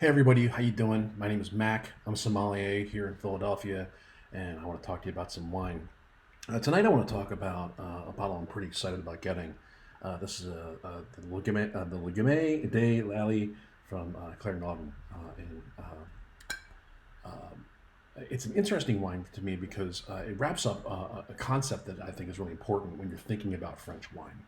Hey everybody, how you doing? My name is Mac. I'm a sommelier here in Philadelphia, and I want to talk to you about some wine. Tonight I want to talk about a bottle I'm pretty excited about getting. This is the Gamay de Lally from Claire Naudin. It's an interesting wine to me because it wraps up a concept that I think is really important when you're thinking about French wine.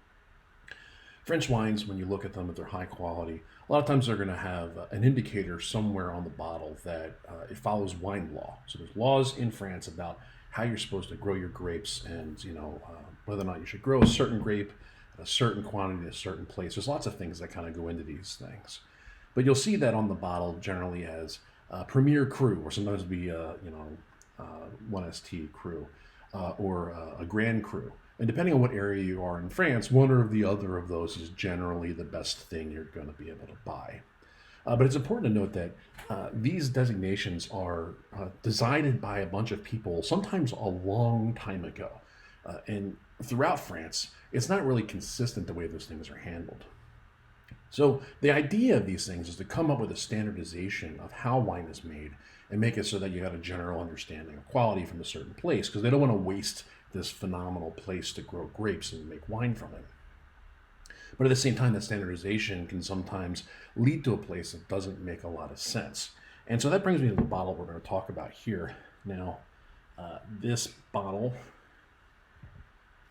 French wines, when you look at them, if they're high quality, a lot of times they're going to have an indicator somewhere on the bottle that it follows wine law. So there's laws in France about how you're supposed to grow your grapes, and whether or not you should grow a certain grape at a certain quantity at a certain place. There's lots of things that kind of go into these things, but you'll see that on the bottle generally as Premier Cru, or sometimes it'll be 1ST Cru, or a Grand Cru. And depending on what area you are in France, one or the other of those is generally the best thing you're going to be able to buy. But it's important to note that these designations are decided by a bunch of people, sometimes a long time ago. And throughout France, it's not really consistent the way those things are handled. So the idea of these things is to come up with a standardization of how wine is made and make it so that you got a general understanding of quality from a certain place, because they don't want to waste this phenomenal place to grow grapes and make wine from it. But at the same time, that standardization can sometimes lead to a place that doesn't make a lot of sense. And so that brings me to the bottle we're going to talk about here. Now, this bottle,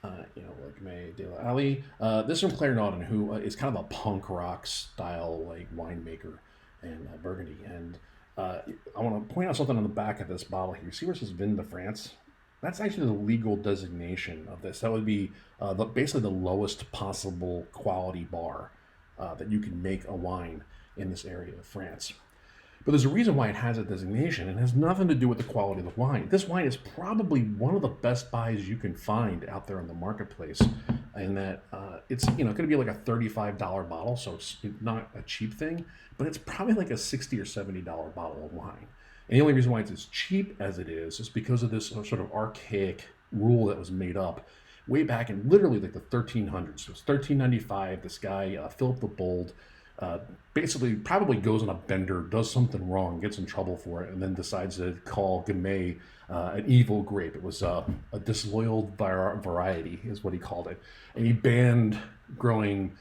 like Gamay de la Ali, this is from Claire Naudin, who is kind of a punk rock style like winemaker in Burgundy. And I want to point out something on the back of this bottle here. See where it says Vin de France? That's actually the legal designation of this. That would be basically the lowest possible quality bar that you can make a wine in this area of France. But there's a reason why it has a designation, and it has nothing to do with the quality of the wine. This wine is probably one of the best buys you can find out there in the marketplace, in that it's going to be like a $35 bottle, so it's not a cheap thing, but it's probably like a $60 or $70 bottle of wine. And the only reason why it's as cheap as it is because of this sort of archaic rule that was made up way back in literally like the 1300s. So it's 1395. This guy, Philip the Bold, basically probably goes on a bender, does something wrong, gets in trouble for it, and then decides to call Gamay an evil grape. It was a disloyal variety, is what he called it. And he banned growing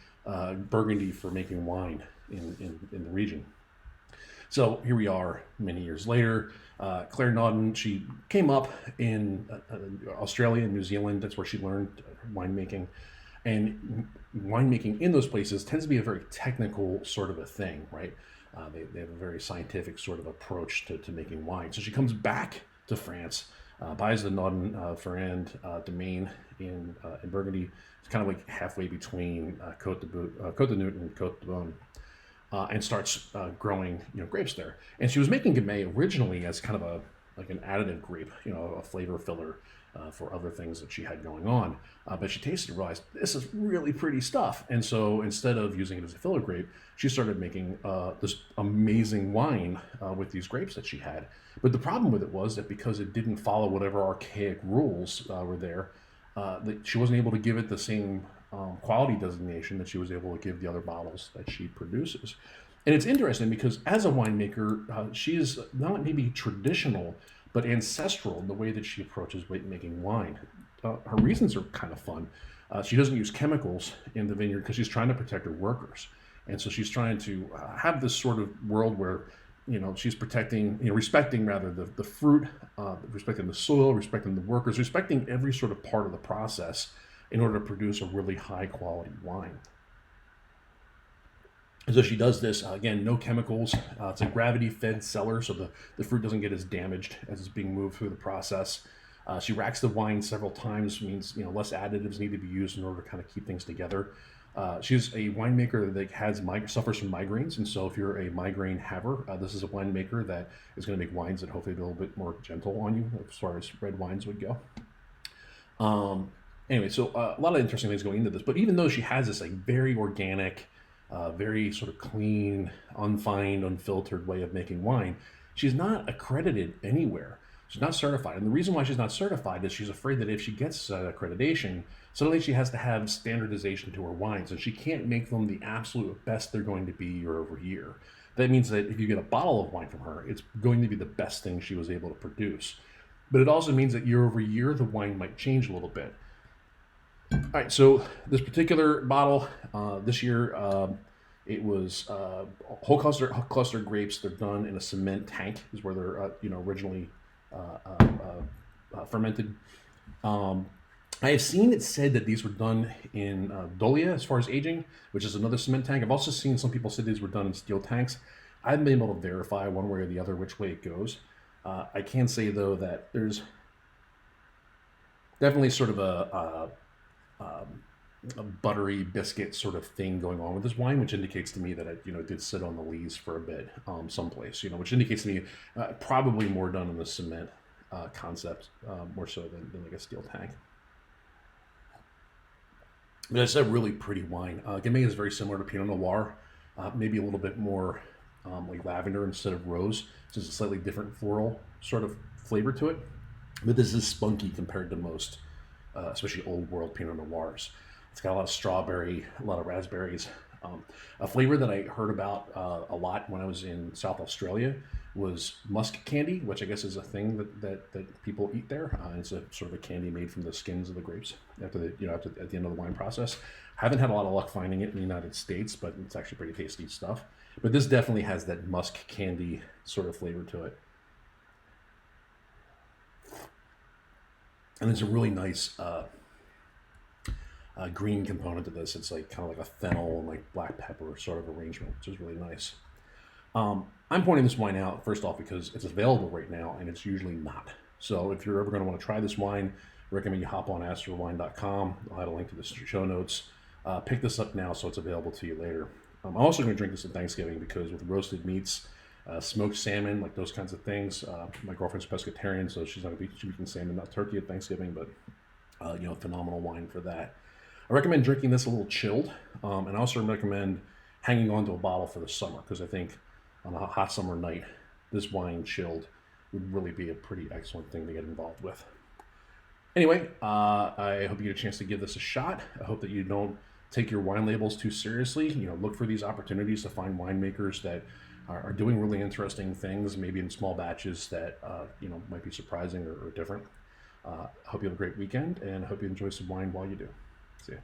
Burgundy for making wine in the region. So here we are many years later. Claire Naudin, she came up in Australia and New Zealand. That's where she learned winemaking. And winemaking in those places tends to be a very technical sort of a thing, right? They have a very scientific sort of approach to making wine. So she comes back to France, buys the Naudin Ferrand domain in Burgundy. It's kind of like halfway between Côte de Nut and Côte de Beaune. And starts growing, grapes there. And she was making Gamay originally as kind of like an additive grape, a flavor filler for other things that she had going on. But she tasted and realized this is really pretty stuff. And so instead of using it as a filler grape, she started making this amazing wine with these grapes that she had. But the problem with it was that because it didn't follow whatever archaic rules were there, that she wasn't able to give it the same quality designation that she was able to give the other bottles that she produces. And it's interesting because as a winemaker, she is not maybe traditional, but ancestral in the way that she approaches making wine. Her reasons are kind of fun. She doesn't use chemicals in the vineyard because she's trying to protect her workers. And so she's trying to have this sort of world where she's protecting, respecting rather the fruit, respecting the soil, respecting the workers, respecting every sort of part of the process in order to produce a really high quality wine. And so she does this, again, no chemicals. It's a gravity fed cellar, so the fruit doesn't get as damaged as it's being moved through the process. She racks the wine several times, means less additives need to be used in order to kind of keep things together. She's a winemaker that suffers from migraines, and so if you're a migraine haver, this is a winemaker that is going to make wines that hopefully be a little bit more gentle on you as far as red wines would go. Anyway, so a lot of interesting things going into this, but even though she has this like very organic, very sort of clean, unfined, unfiltered way of making wine, she's not accredited anywhere. She's not certified. And the reason why she's not certified is she's afraid that if she gets accreditation, suddenly she has to have standardization to her wines, and she can't make them the absolute best they're going to be year over year. That means that if you get a bottle of wine from her, it's going to be the best thing she was able to produce. But it also means that year over year, the wine might change a little bit. All right, so this particular bottle this year, it was whole cluster grapes. They're done in a cement tank, is where they're originally fermented. I have seen it said that these were done in Dolia as far as aging, which is another cement tank. I've also seen some people say these were done in steel tanks. I haven't been able to verify one way or the other which way it goes. I can say though that there's definitely sort of a buttery biscuit sort of thing going on with this wine, which indicates to me that it did sit on the lees for a bit someplace, which indicates to me probably more done in the cement concept more so than like a steel tank. But it's a really pretty wine. Gamay is very similar to Pinot Noir, maybe a little bit more like lavender instead of rose. So it's a slightly different floral sort of flavor to it. But this is spunky compared to most, especially old world Pinot Noirs. It's got a lot of strawberry, a lot of raspberries. A flavor that I heard about a lot when I was in South Australia was musk candy, which I guess is a thing that people eat there. It's a sort of a candy made from the skins of the grapes at the end of the wine process. Haven't had a lot of luck finding it in the United States, but it's actually pretty tasty stuff. But this definitely has that musk candy sort of flavor to it. And there's a really nice green component to this. It's like kind of like a fennel and like black pepper sort of arrangement, which is really nice. I'm pointing this wine out first off because it's available right now and it's usually not. So if you're ever going to want to try this wine, I recommend you hop on astorwine.com. I'll add a link to the show notes. Pick this up now so it's available to you later. I'm also going to drink this at Thanksgiving because with roasted meats, smoked salmon, like those kinds of things. My girlfriend's pescatarian, so she's not going to be eating salmon, not turkey at Thanksgiving, but phenomenal wine for that. I recommend drinking this a little chilled, and I also recommend hanging on to a bottle for the summer because I think on a hot summer night, this wine chilled would really be a pretty excellent thing to get involved with. Anyway, I hope you get a chance to give this a shot. I hope that you don't take your wine labels too seriously. Look for these opportunities to find winemakers that are doing really interesting things, maybe in small batches that might be surprising or different. I hope you have a great weekend, and I hope you enjoy some wine while you do. See ya.